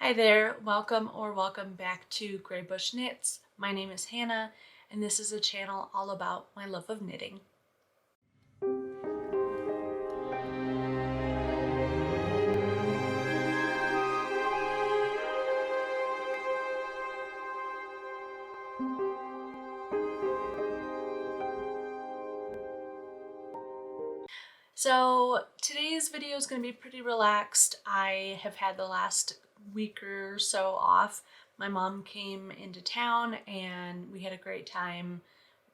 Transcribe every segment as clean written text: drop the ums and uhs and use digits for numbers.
Hi there, welcome back to GrayBush Knits. My name is Hannah, and this is a channel all about my love of knitting. So today's video is going to be pretty relaxed. I have had the last week or so off. My mom came into town and we had a great time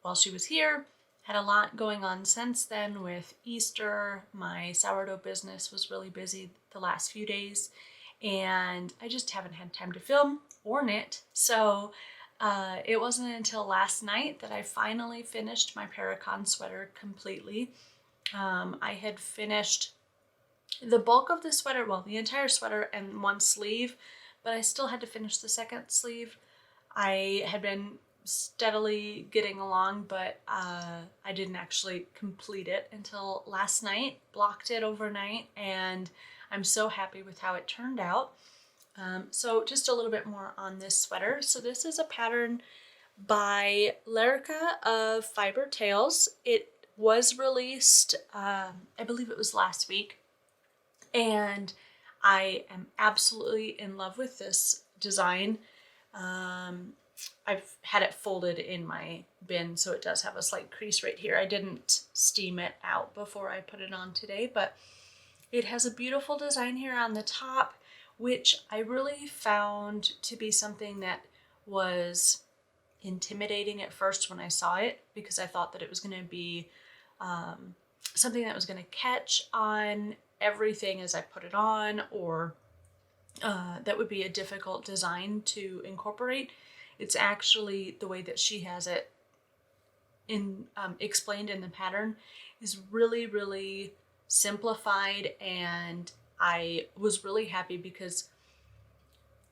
while she was here. Had a lot going on since then with Easter. My sourdough business was really busy the last few days and I just haven't had time to film or knit. So it wasn't until last night that I finally finished my Perikon sweater completely. I had finished the bulk of the sweater, well, the entire sweater and one sleeve, but I still had to finish the second sleeve. I had been steadily getting along, but I didn't actually complete it until last night, blocked it overnight, and I'm so happy with how it turned out. So just a little bit more on this sweater. So this is a pattern by Lerica of Fiber Tales. It was released, I believe it was last week, and I am absolutely in love with this design. I've had it folded in my bin, so it does have a slight crease right here. I didn't steam it out before I put it on today, but it has a beautiful design here on the top, which I really found to be something that was intimidating at first when I saw it, because I thought that it was going to be something that was going to catch on everything as I put it on, or that would be a difficult design to incorporate. It's actually the way that she has it in explained in the pattern is really simplified, and I was really happy because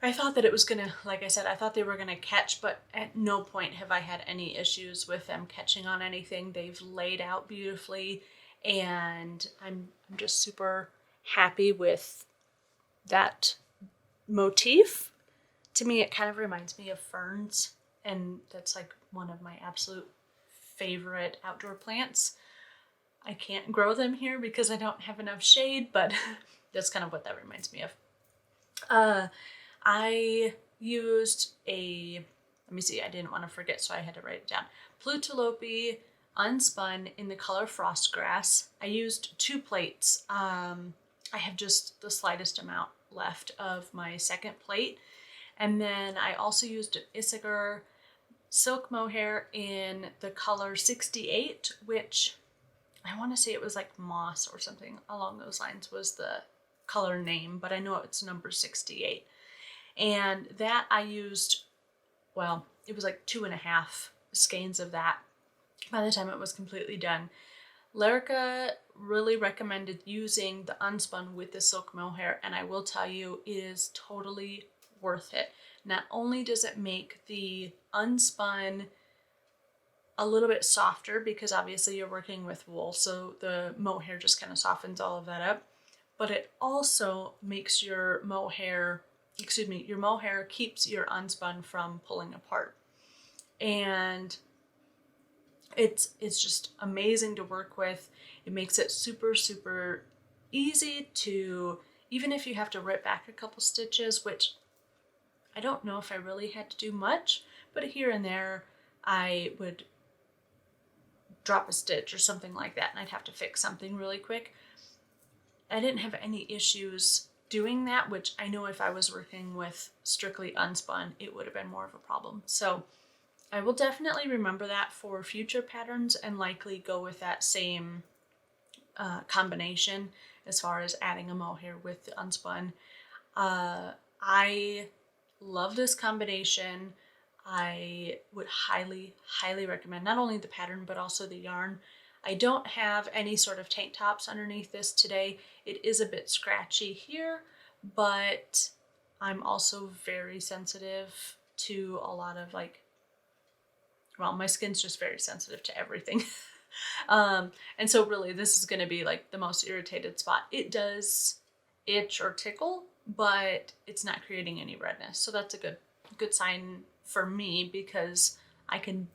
I thought that it was gonna, like I said, I thought they were gonna catch, but at no point have I had any issues with them catching on anything. They've laid out beautifully, and I'm just super happy with that motif. To me, it kind of reminds me of ferns, and that's like one of my absolute favorite outdoor plants. I can't grow them here because I don't have enough shade, but that's kind of what that reminds me of. I used a, let me see, I didn't want to forget, so I had to write it down. Plötulopi Unspun in the color Frostgrass. I used 2 plates. I have just the slightest amount left of my second plate. And then I also used Isager Silk Mohair in the color 68, which I want to say it was like moss or something along those lines was the color name, but I know it's number 68. And that I used, well, it was like 2.5 skeins of that by the time it was completely done. Lerica really recommended using the unspun with the silk mohair, and I will tell you, it is totally worth it. Not only does it make the unspun a little bit softer, because obviously you're working with wool, so the mohair just kind of softens all of that up, but it also makes your mohair, your mohair keeps your unspun from pulling apart. And it's just amazing to work with. It makes it super easy to, even if you have to rip back a couple stitches, which I don't know if I really had to do much, but here and there I would drop a stitch or something like that and I'd have to fix something really quick. I didn't have any issues doing that, which I know if I was working with strictly unspun, it would have been more of a problem. So I will definitely remember that for future patterns and likely go with that same combination as far as adding a mohair with the unspun. I love this combination. I would highly recommend not only the pattern but also the yarn. I don't have any sort of tank tops underneath this today. It is a bit scratchy here, but I'm also very sensitive to a lot of well, my skin's just very sensitive to everything. And so really this is going to be like the most irritated spot. It does itch or tickle but it's not creating any redness. So that's a good sign for me, because I can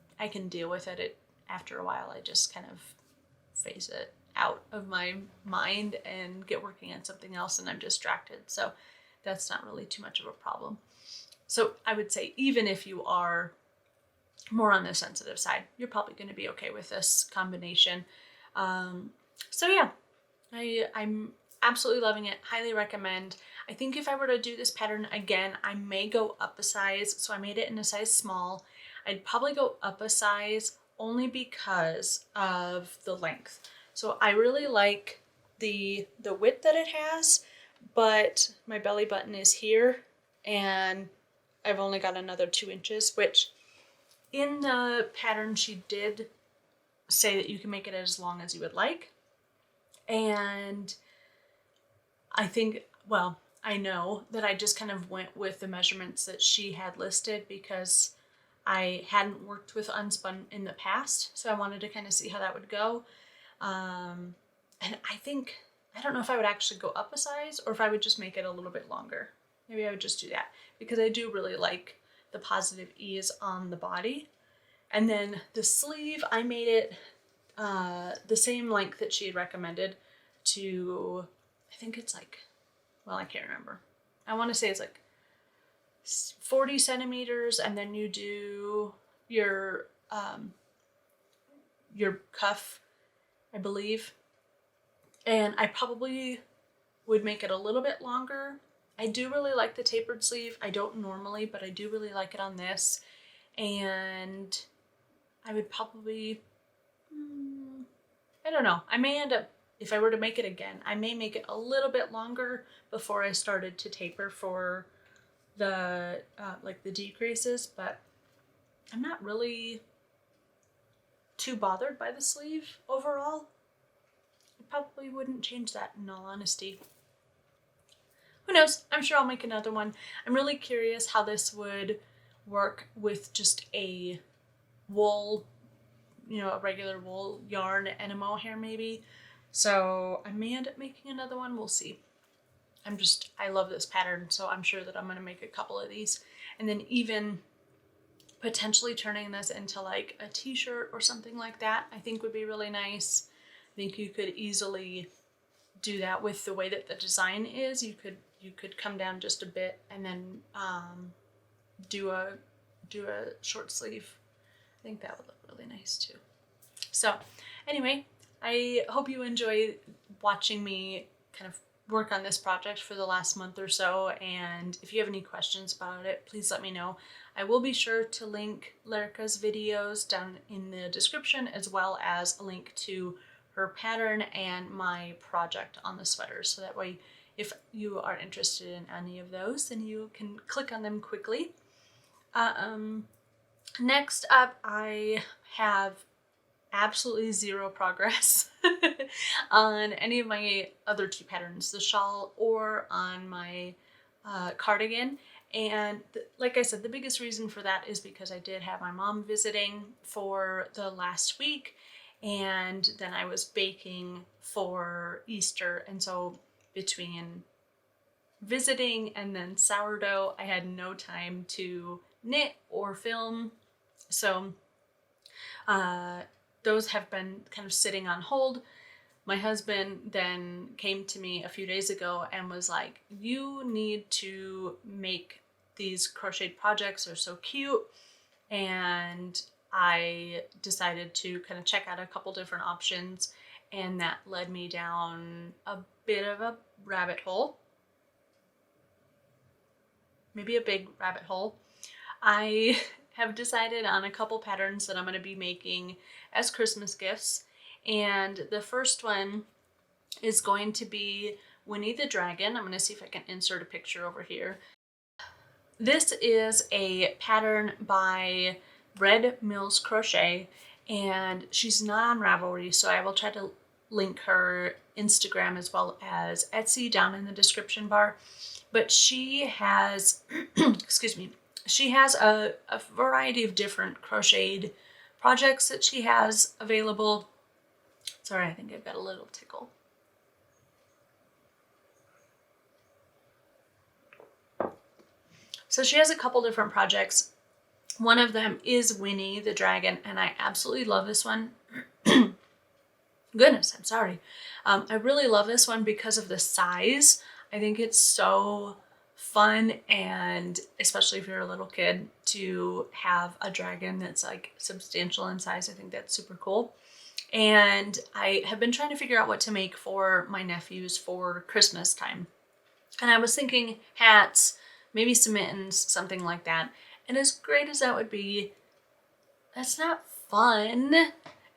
deal with it. After a while, I just kind of phase it out of my mind and get working on something else, and I'm distracted. So that's not really too much of a problem. So I would say even if you are more on the sensitive side, you're probably going to be okay with this combination. So yeah, I'm absolutely loving it. Highly recommend. I think if I were to do this pattern again, I may go up a size. So I made it in a size small. I'd probably go up a size only because of the length. So I really like the width that it has, but my belly button is here and I've only got another 2 inches, which in the pattern she did say that you can make it as long as you would like. And I think, well, I know that I just kind of went with the measurements that she had listed because I hadn't worked with unspun in the past, so I wanted to kind of see how that would go. And I don't know if I would actually go up a size or if I would just make it a little bit longer. Maybe I would just do that because I do really like the positive ease on the body. And then the sleeve, I made it the same length that she had recommended to, I think it's like, well, I can't remember. I want to say it's like 40 centimeters, and then you do your cuff, I believe. And I probably would make it a little bit longer. I do really like the tapered sleeve. I don't normally, but I do really like it on this. And I would probably, I don't know. I may end up, if I were to make it again, I may make it a little bit longer before I started to taper for the like the decreases, but I'm not really too bothered by the sleeve overall. I probably wouldn't change that in all honesty. Who knows? I'm sure I'll make another one. I'm really curious how this would work with just a wool, a regular wool yarn and a mohair maybe. So I may end up making another one. We'll see. I love this pattern, so I'm sure that I'm going to make a couple of these. And then even potentially turning this into like a t-shirt or something like that, I think would be really nice. I think you could easily do that with the way that the design is. You could come down just a bit and then do a short sleeve. I think that would look really nice too. So anyway, I hope you enjoy watching me kind of work on this project for the last month or so, and if you have any questions about it, please let me know. I will be sure to link Lyrica's videos down in the description, as well as a link to her pattern and my project on the sweaters, so that way if you are interested in any of those, then you can click on them quickly. Next up, I have absolutely zero progress on any of my other 2 patterns, the shawl or on my cardigan. And like I said, the biggest reason for that is because I did have my mom visiting for the last week, and then I was baking for Easter. And so between visiting and then sourdough, I had no time to knit or film. So those have been kind of sitting on hold. My husband then came to me a few days ago and was like, you need to make these crocheted projects, they're so cute. And I decided to kind of check out a couple different options, and that led me down a bit of a rabbit hole. Maybe a big rabbit hole. I have decided on a couple patterns that I'm going to be making as Christmas gifts. And the first one is going to be Winnie the Dragon. I'm going to see if I can insert a picture over here. This is a pattern by Red Mills Crochet, and she's not on Ravelry, so I will try to link her Instagram as well as Etsy down in the description bar. But she has, excuse me, she has a variety of different crocheted projects that she has available. Sorry, I think I've got a little tickle. So she has a couple different projects. One of them is Winnie the Dragon, and I absolutely love this one. Goodness, I'm sorry. I really love this one because of the size. I think it's so fun, and especially if you're a little kid, to have a dragon that's like substantial in size. I think that's super cool. And I have been trying to figure out what to make for my nephews for Christmas time. And I was thinking hats, maybe some mittens, something like that. And as great as that would be, that's not fun.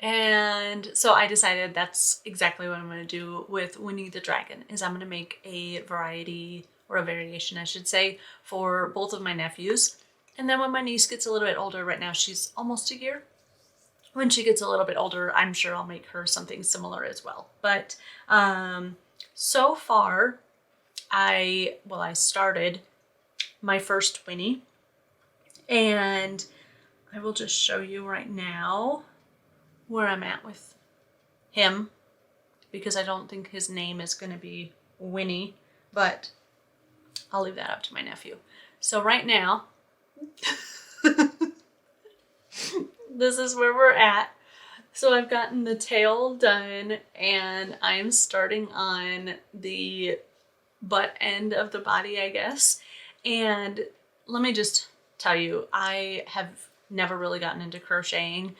And so I decided that's exactly what I'm going to do with Winnie the Dragon, is I'm going to make a variety, or a variation I should say, for both of my nephews. And then when my niece gets a little bit older, right now she's almost a year. When she gets a little bit older, I'm sure I'll make her something similar as well. But so far, I started my first Winnie, and I will just show you right now where I'm at with him, because I don't think his name is going to be Winnie, but I'll leave that up to my nephew. So right now, this is where we're at. So I've gotten the tail done, and I'm starting on the butt end of the body, I guess. And let me just tell you, I have never really gotten into crocheting.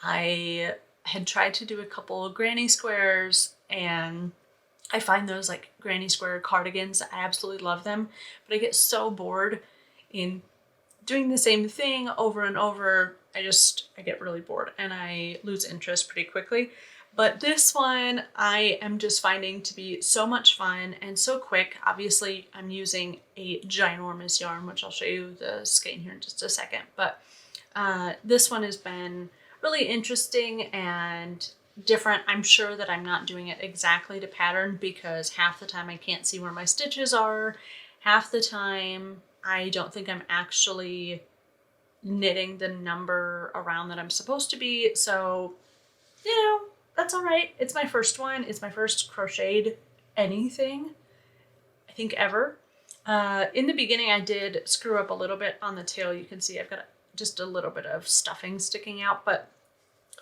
I had tried to do a couple of granny squares, and I find those like granny square cardigans, I absolutely love them, but I get so bored in doing the same thing over and over. I get really bored and I lose interest pretty quickly. But this one I am just finding to be so much fun and so quick. Obviously I'm using a ginormous yarn, which I'll show you the skein here in just a second. But this one has been really interesting and different. I'm sure that I'm not doing it exactly to pattern, because half the time I can't see where my stitches are. Half the time I don't think I'm actually knitting the number around that I'm supposed to be. So, you know, that's all right. It's my first one. It's my first crocheted anything, I think, ever. In the beginning, I did screw up a little bit on the tail. You can see I've got just a little bit of stuffing sticking out, but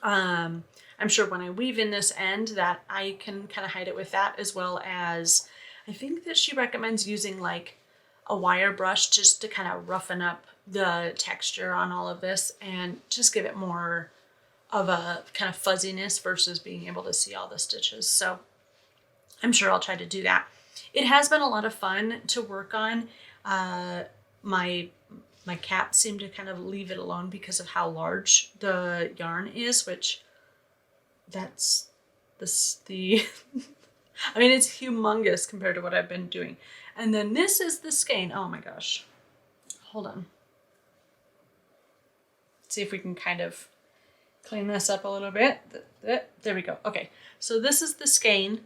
I'm sure when I weave in this end that I can kind of hide it with that, as well as I think that she recommends using like a wire brush just to kind of roughen up the texture on all of this and just give it more of a kind of fuzziness versus being able to see all the stitches. So I'm sure I'll try to do that. It has been a lot of fun to work on. My cats seem to kind of leave it alone because of how large the yarn is, which that's the I mean, it's humongous compared to what I've been doing. And then this is the skein. Oh my gosh. Hold on. Let's see if we can kind of clean this up a little bit. There we go. Okay. So this is the skein.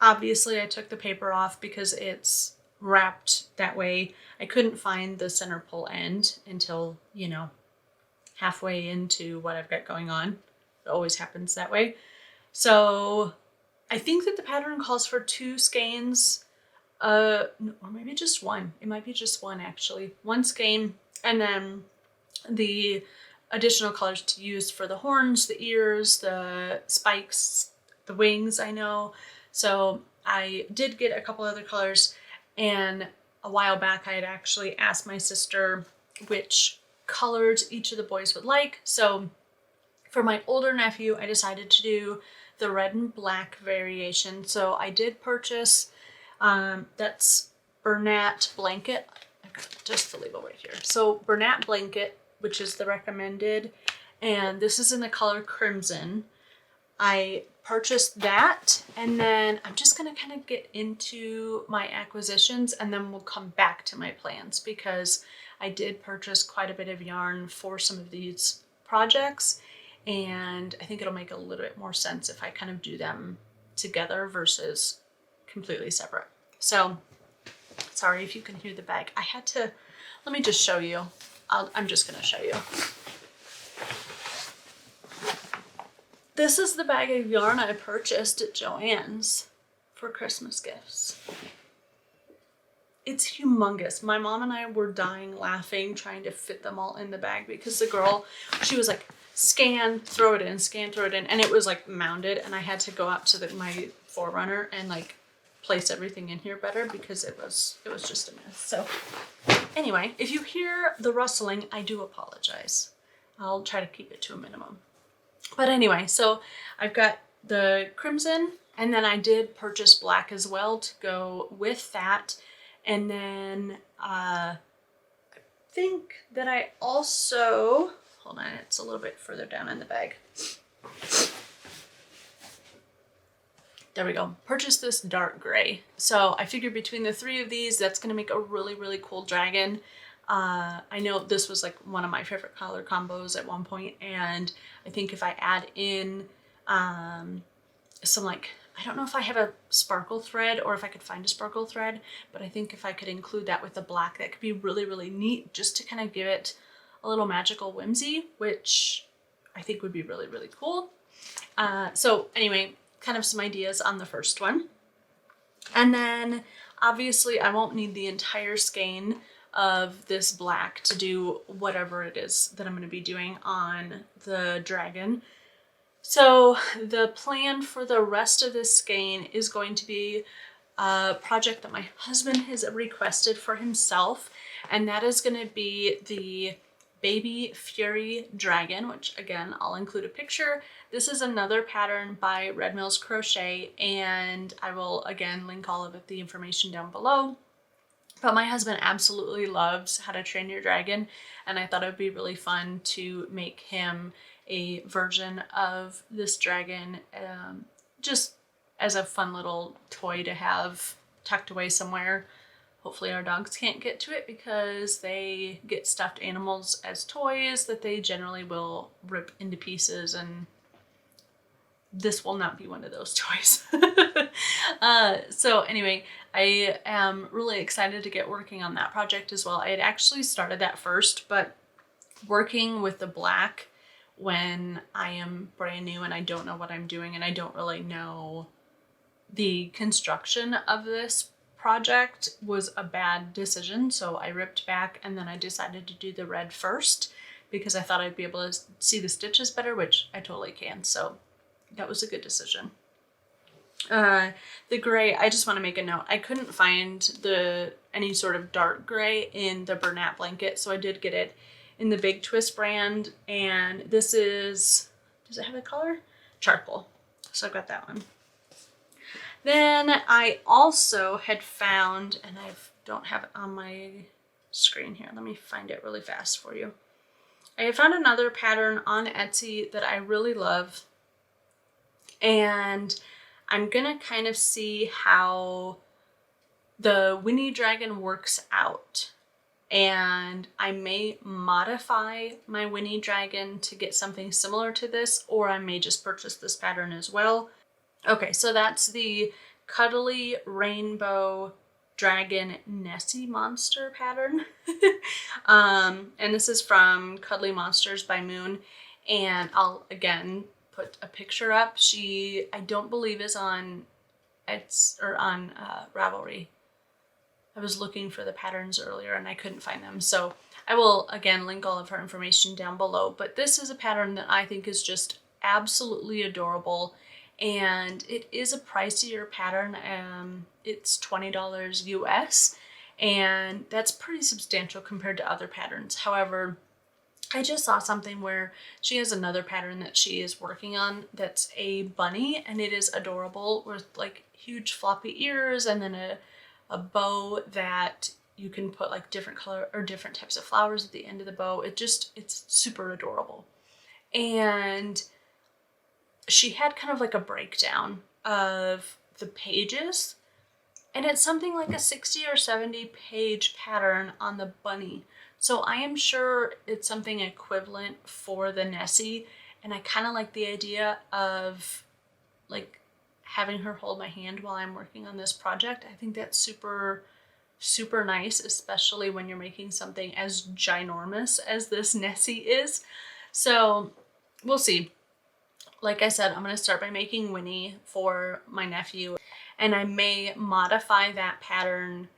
Obviously I took the paper off because it's wrapped that way. I couldn't find the center pull end until, you know, halfway into what I've got going on. It always happens that way. So I think that the pattern calls for 2 skeins, or maybe just one. It might be just one actually. 1 skein, and then the additional colors to use for the horns, the ears, the spikes, the wings, I know. So I did get a couple other colors, and a while back I had actually asked my sister which colors each of the boys would like. So for my older nephew, I decided to do the red and black variation. So I did purchase, that's Bernat Blanket. I've got just the label right here. So Bernat Blanket, which is the recommended, and this is in the color Crimson. I purchased that, and then I'm just gonna kind of get into my acquisitions, and then we'll come back to my plans, because I did purchase quite a bit of yarn for some of these projects, and I think it'll make a little bit more sense if I kind of do them together versus completely separate. So sorry if you can hear the bag. I had to, let me just show you. I'm just gonna show you. This is the bag of yarn I purchased at Joann's for Christmas gifts. it's humongous. My mom and I were dying laughing trying to fit them all in the bag because the girl, she was like, scan, throw it in, scan, throw it in, and it was like mounded, and I had to go out to my Forerunner and like place everything in here better because it was just a mess. So anyway, if you hear the rustling, I do apologize. I'll try to keep it to a minimum. But anyway, so I've got the crimson, and then I did purchase black as well to go with that. And then I think that I also, hold on, it's a little bit further down in the bag. There we go. Purchased this dark gray. So I figured between the three of these, that's going to make a really, really cool dragon. I know this was like one of my favorite color combos at one point, and I think if I add in some like, I don't know if I have a sparkle thread or if I could find a sparkle thread, but I think if I could include that with the black, that could be really, really neat just to kind of give it a little magical whimsy, which I think would be really, really cool. So anyway, kind of some ideas on the first one. And then obviously I won't need the entire skein of this black to do whatever it is that I'm going to be doing on the dragon. So the plan for the rest of this skein is going to be a project that my husband has requested for himself, and that is going to be the Baby Fury Dragon, which again, I'll include a picture. This is another pattern by Red Mills Crochet, and I will again link all of the information down below. But my husband absolutely loves How to Train Your Dragon, and I thought it would be really fun to make him a version of this dragon, just as a fun little toy to have tucked away somewhere. Hopefully our dogs can't get to it because they get stuffed animals as toys that they generally will rip into pieces, and this will not be one of those toys. So anyway, I am really excited to get working on that project as well. I had actually started that first, but working with the black when I am brand new and I don't know what I'm doing and I don't really know the construction of this project was a bad decision. So I ripped back and then I decided to do the red first because I thought I'd be able to see the stitches better, which I totally can. So that was a good decision. The gray, I just want to make a note. I couldn't find any sort of dark gray in the Bernat blanket, so I did get it in the Big Twist brand, and this is, does it have a color? Charcoal. So I've got that one. Then I also had found, and I don't have it on my screen here, let me find it really fast for you. I had found another pattern on Etsy that I really love, and I'm gonna kind of see how the Winnie Dragon works out. And I may modify my Winnie Dragon to get something similar to this, or I may just purchase this pattern as well. Okay, so that's the Cuddly Rainbow Dragon Nessie Monster pattern. And this is from Cuddly Monsters by Moon. And I'll again put a picture up. She, I don't believe, is on Etsy or on Ravelry. I was looking for the patterns earlier and I couldn't find them. So I will again link all of her information down below. But this is a pattern that I think is just absolutely adorable. And it is a pricier pattern. It's $20 US. And that's pretty substantial compared to other patterns. However, I just saw something where she has another pattern that she is working on that's a bunny, and it is adorable with like huge floppy ears and then a bow that you can put like different color or different types of flowers at the end of the bow. It's super adorable. And she had kind of like a breakdown of the pages, and it's something like a 60 or 70 page pattern on the bunny. So I am sure it's something equivalent for the Nessie, and I kind of like the idea of like having her hold my hand while I'm working on this project. I think that's super, super nice, especially when you're making something as ginormous as this Nessie is. So we'll see. Like I said, I'm going to start by making Winnie for my nephew, and I may modify that pattern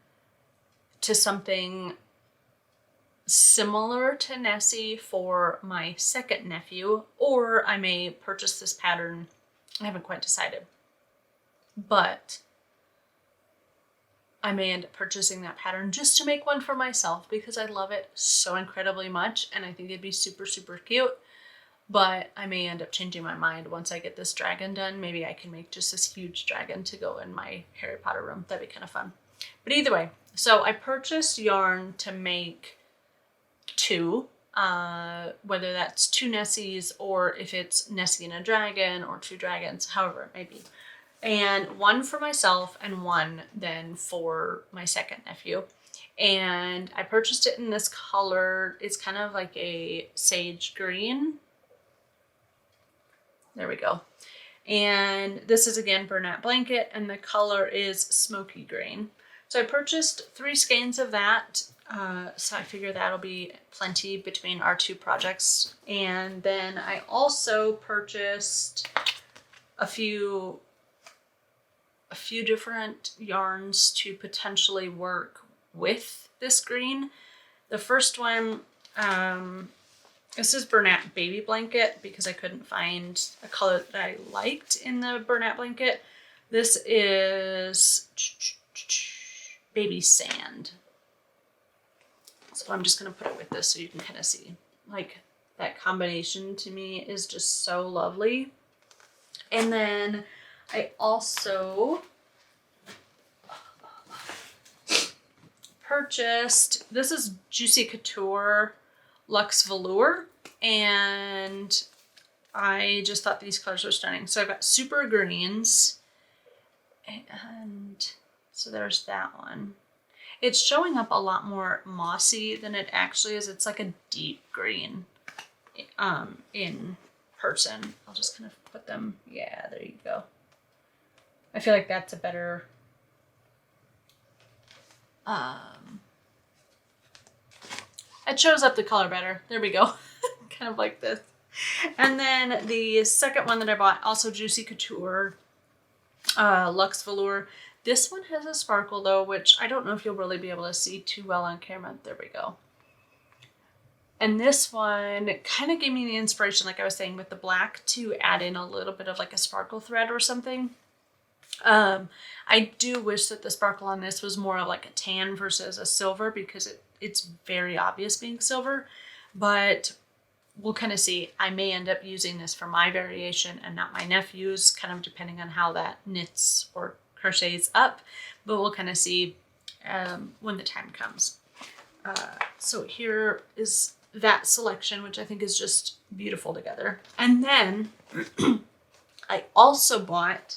to something similar to Nessie for my second nephew, or I may purchase this pattern. I haven't quite decided, but I may end up purchasing that pattern just to make one for myself because I love it so incredibly much and I think it'd be super, super cute. But I may end up changing my mind once I get this dragon done. Maybe I can make just this huge dragon to go in my Harry Potter room. That'd be kind of fun. But either way, so I purchased yarn to make two, whether that's two Nessies or if it's Nessie and a dragon or two dragons, however it may be. And one for myself and one then for my second nephew. And I purchased it in this color. It's kind of like a sage green. There we go. And this is again Bernat blanket and the color is smoky green. So I purchased 3 skeins of that. So I figure that'll be plenty between our 2 projects. And then I also purchased a few different yarns to potentially work with this green. The first one, this is Bernat Baby Blanket because I couldn't find a color that I liked in the Bernat blanket. This is Baby Sand. So I'm just going to put it with this so you can kind of see. Like, that combination to me is just so lovely. And then I also purchased, this is Juicy Couture Luxe Velour, and I just thought these colors were stunning. So I've got super greens, and so there's that one. It's showing up a lot more mossy than it actually is. It's like a deep green in person. I'll just kind of put them, yeah, there you go. I feel like that's a better it shows up the color better. There we go. Kind of like this. And then the second one that I bought, also Juicy Couture Luxe Velour. This one has a sparkle though, which I don't know if you'll really be able to see too well on camera. There we go. And this one kind of gave me the inspiration, like I was saying, with the black to add in a little bit of like a sparkle thread or something. I do wish that the sparkle on this was more of like a tan versus a silver because it's very obvious being silver, but we'll kind of see. I may end up using this for my variation and not my nephew's, kind of depending on how that knits or crochets up, but we'll kind of see when the time comes. So here is that selection, which I think is just beautiful together. And then I also bought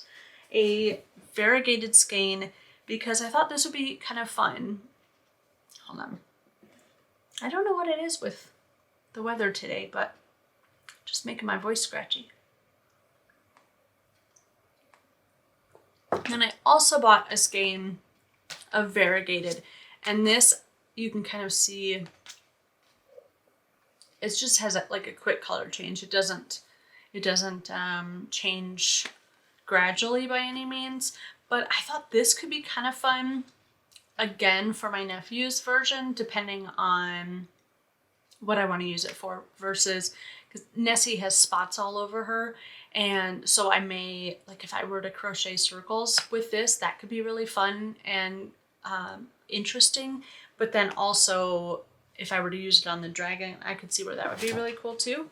a variegated skein because I thought this would be kind of fun. Hold on. I don't know what it is with the weather today, but just making my voice scratchy. And I also bought a skein of variegated, and this you can kind of see it just has like a quick color change. It doesn't change gradually by any means, but I thought this could be kind of fun again for my nephew's version, depending on what I want to use it for, versus because Nessie has spots all over her, and so I may, like if I were to crochet circles with this, that could be really fun and interesting. But then also if I were to use it on the dragon, I could see where that would be really cool too.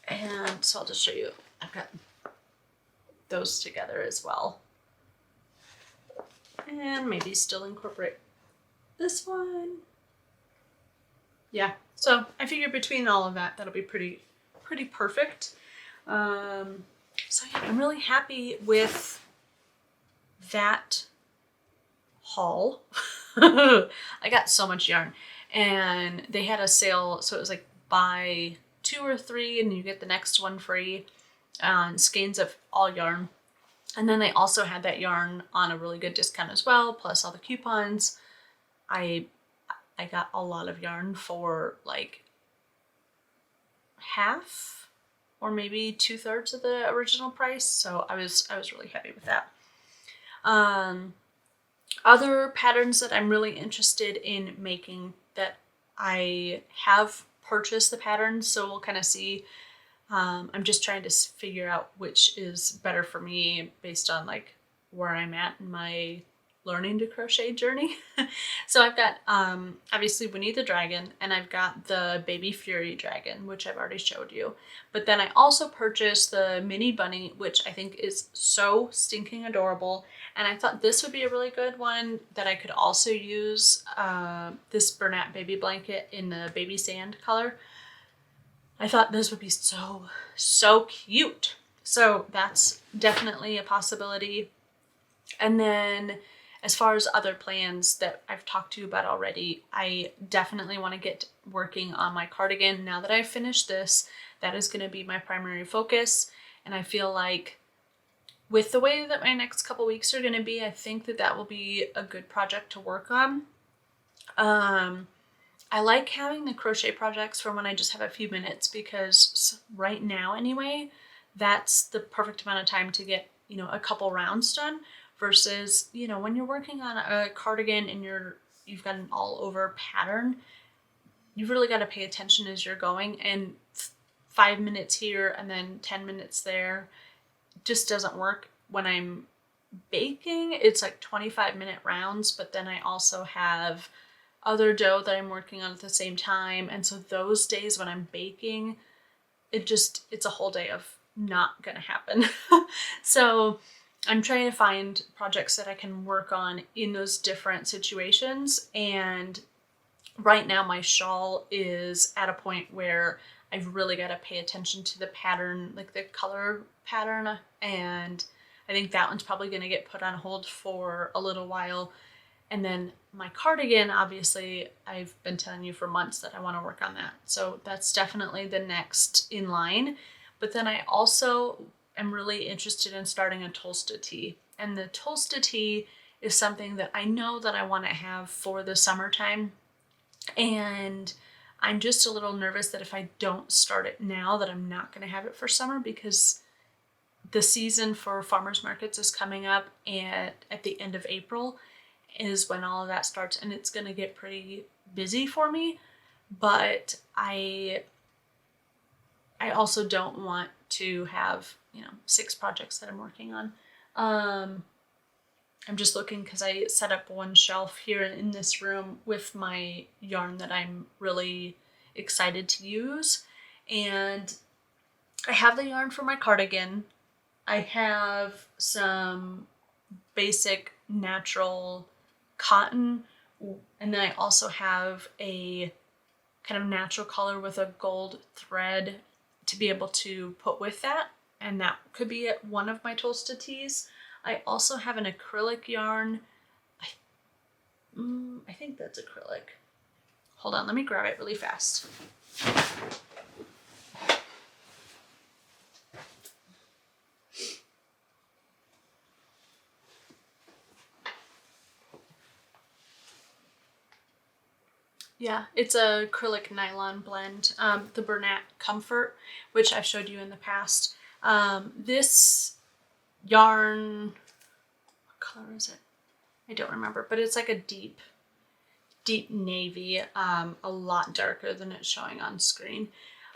And so I'll just show you, I've got those together as well. And maybe still incorporate this one. Yeah, so I figure between all of that, that'll be pretty perfect. So yeah, I'm really happy with that haul. I got so much yarn, and they had a sale, so it was like buy 2 or 3 and you get the next one free on skeins of all yarn. And then they also had that yarn on a really good discount as well, plus all the coupons. I got a lot of yarn for like half or maybe 2/3 of the original price, so I was really happy with that. Other patterns that I'm really interested in making that I have purchased the patterns, so we'll kind of see. I'm just trying to figure out which is better for me based on like where I'm at in my learning to crochet journey. So I've got obviously Winnie the Dragon, and I've got the Baby Fury Dragon, which I've already showed you. But then I also purchased the Mini Bunny, which I think is so stinking adorable. And I thought this would be a really good one that I could also use this Bernat baby blanket in the baby sand color. I thought this would be so cute. So that's definitely a possibility. And then as far as other plans that I've talked to you about already, I definitely want to get working on my cardigan. Now that I've finished this, that is going to be my primary focus. And I feel like with the way that my next couple weeks are going to be, I think that that will be a good project to work on. I like having the crochet projects for when I just have a few minutes, because right now anyway, that's the perfect amount of time to get, you know, a couple rounds done, versus, you know, when you're working on a cardigan and you've got an all over pattern, you've really got to pay attention as you're going, and 5 minutes here and then 10 minutes there just doesn't work. When I'm baking, it's like 25-minute rounds, but then I also have other dough that I'm working on at the same time. And so those days when I'm baking, it's a whole day of not gonna happen. So I'm trying to find projects that I can work on in those different situations. And right now my shawl is at a point where I've really got to pay attention to the pattern, like the color pattern. And I think that one's probably going to get put on hold for a little while. And then my cardigan, obviously, I've been telling you for months that I want to work on that. So that's definitely the next in line. But then I also am really interested in starting a Tolsta Tee. And the Tolsta Tee is something that I know that I want to have for the summertime. And I'm just a little nervous that if I don't start it now, that I'm not going to have it for summer, because the season for farmers markets is coming up, and at the end of April is when all of that starts, and it's going to get pretty busy for me. But I also don't want to have, you know, 6 projects that I'm working on. I'm just looking because I set up one shelf here in this room with my yarn that I'm really excited to use. And I have the yarn for my cardigan. I have some basic natural cotton, and then I also have a kind of natural color with a gold thread to be able to put with that, and that could be one of my Tolsta Tees. I also have an acrylic yarn. I think that's acrylic. Hold on, let me grab it really fast. Yeah, it's a acrylic nylon blend, the Bernat Comfort, which I've showed you in the past. This yarn, what color is it? I don't remember, but it's like a deep navy, a lot darker than it's showing on screen.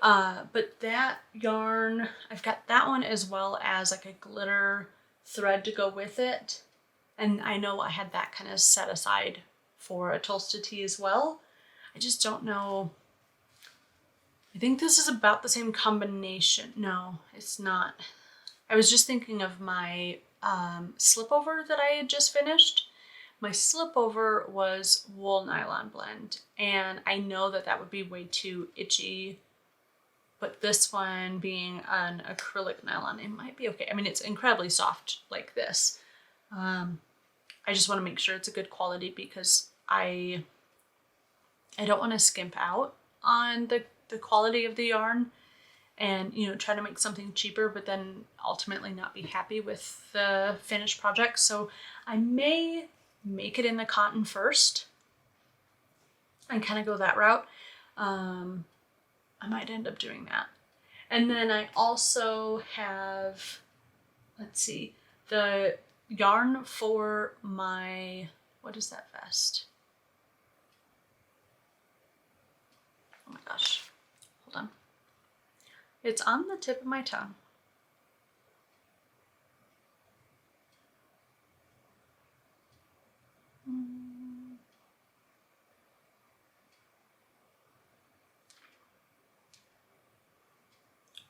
But that yarn, I've got that one as well as like a glitter thread to go with it. And I know I had that kind of set aside for a Tolsta Tee as well. I just don't know. I think this is about the same combination. No, it's not. I was just thinking of my slipover that I had just finished. My slipover was wool nylon blend, and I know that that would be way too itchy, but this one being an acrylic nylon, it might be okay. I mean, it's incredibly soft like this. I just want to make sure it's a good quality, because I don't want to skimp out on the quality of the yarn and, you know, try to make something cheaper, but then ultimately not be happy with the finished project. So I may make it in the cotton first and kind of go that route. I might end up doing that. And then I also have, let's see, the yarn for my What is that vest? Oh my gosh, hold on. It's on the tip of my tongue.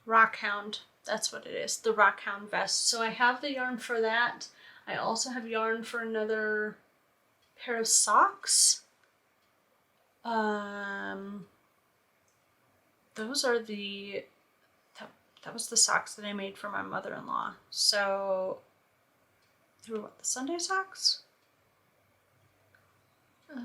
Rockhound, that's what it is, the Rockhound vest. So I have the yarn for that. I also have yarn for another pair of socks. Those are that was the socks that I made for my mother-in-law. So they were what, the Sunday socks? I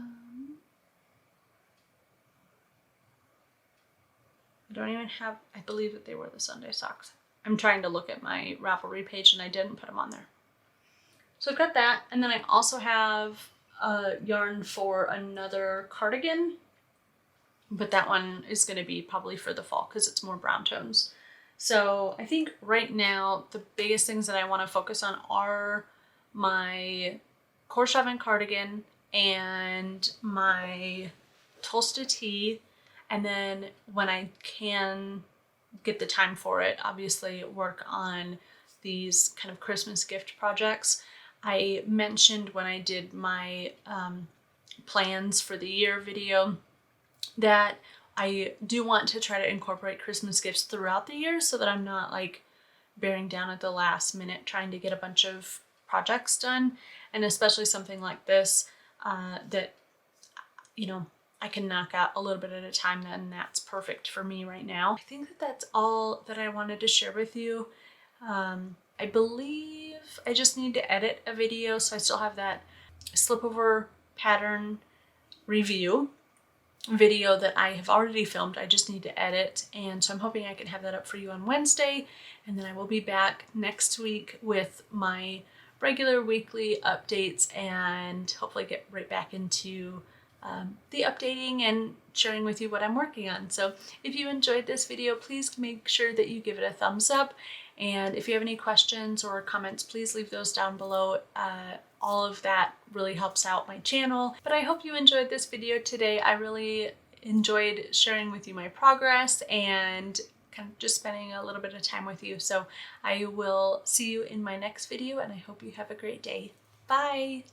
don't even have, I believe that they were the Sunday socks. I'm trying to look at my Ravelry page and I didn't put them on there. So I've got that, and then I also have yarn for another cardigan, but that one is going to be probably for the fall because it's more brown tones. So I think right now the biggest things that I want to focus on are my Korshavn Cardigan and my Tolsta Tee, and then when I can get the time for it, obviously work on these kind of Christmas gift projects. I mentioned when I did my plans for the year video that I do want to try to incorporate Christmas gifts throughout the year so that I'm not like bearing down at the last minute trying to get a bunch of projects done, and especially something like this that, you know, I can knock out a little bit at a time, then that's perfect for me right now. I think that that's all that I wanted to share with you. I believe I just need to edit a video, so I still have that slipover pattern review video that I have already filmed. I just need to edit, and so I'm hoping I can have that up for you on Wednesday, and then I will be back next week with my regular weekly updates and hopefully get right back into the updating and sharing with you what I'm working on. So if you enjoyed this video, please make sure that you give it a thumbs up, and if you have any questions or comments, please leave those down below. All of that really helps out my channel. But I hope you enjoyed this video today. I really enjoyed sharing with you my progress and kind of just spending a little bit of time with you. So I will see you in my next video, and I hope you have a great day. Bye!